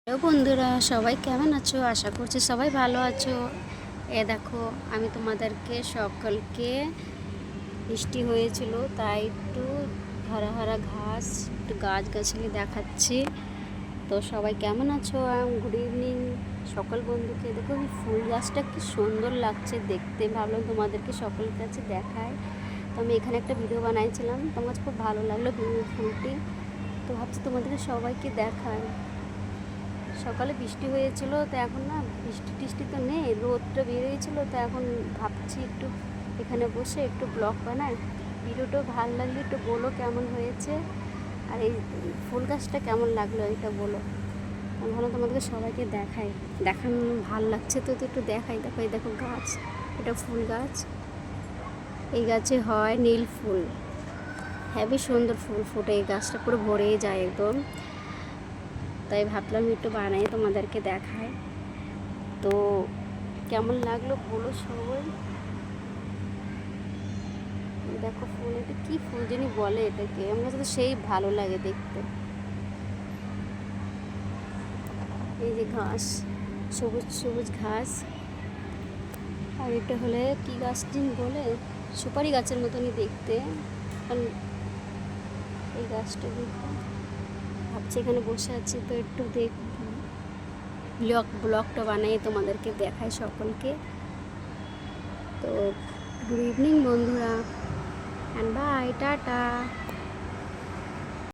Hello বন্ধুরা, সবাই কেমন আছো? আশা করছি সবাই ভালো আছো। দেখো, আমি তোমাদেরকে সকলকে বৃষ্টি হয়েছিল তাই একটু হারা হারা ঘাস, একটু গাছগাছালি দেখাচ্ছি। তো সবাই কেমন আছো? গুড ইভিনিং সকল বন্ধুকে। দেখো, এই ফুল গাছটা কি সুন্দর লাগছে দেখতে, ভাবলাম তোমাদেরকে সকলের কাছে দেখায়। তো আমি এখানে একটা ভিডিও বানাইছিলাম, তোমার কাছে খুব ভালো লাগলো ফুলটি, তো ভাবছি তোমাদেরকে সবাইকে দেখায়। সকালে বৃষ্টি হয়েছিল, তো এখন না বৃষ্টি টিষ্টি তো নেই, রোদটা বেরিয়েছিল, তো এখন ভাবছি একটু এখানে বসে একটু ব্লগ বানাই। ভিডিওটাও ভালো লাগলে একটু বলো কেমন হয়েছে, আর এই ফুল গাছটা কেমন লাগলো এটা বলো। আমি ভালো তোমাদেরকে সবাইকে দেখানো ভালো লাগছে, তো একটু দেখাই। দেখো, এই দেখো গাছ, এটা ফুল গাছ। এই গাছে হয় নীল ফুল, হেবি সুন্দর ফুল ফুটে, এই গাছটা পুরো ভরেই যায় একদম। তাই ভাবলাম একটু বানাই তোমাদেরকে দেখায়। তো কেমন লাগলো বলো সবাই। দেখো ফুল, এটা কি ফুল জানি বলে এটাকে, আমার কাছে তো সেই ভালো লাগে দেখতে। এই যে ঘাস, সবুজ সবুজ ঘাস। আর এটা হলে কি গাছ জানি বলে, সুপারি গাছের মতনই দেখতে। কারণ এই গাছটা দেখো, ভাবছি এখানে বসে আছি তো একটু ব্লগটা বানিয়ে তোমাদেরকে দেখাই সকলকে। তো গুড ইভিনিং বন্ধুরা, অ্যান্ড বাই, টাটা।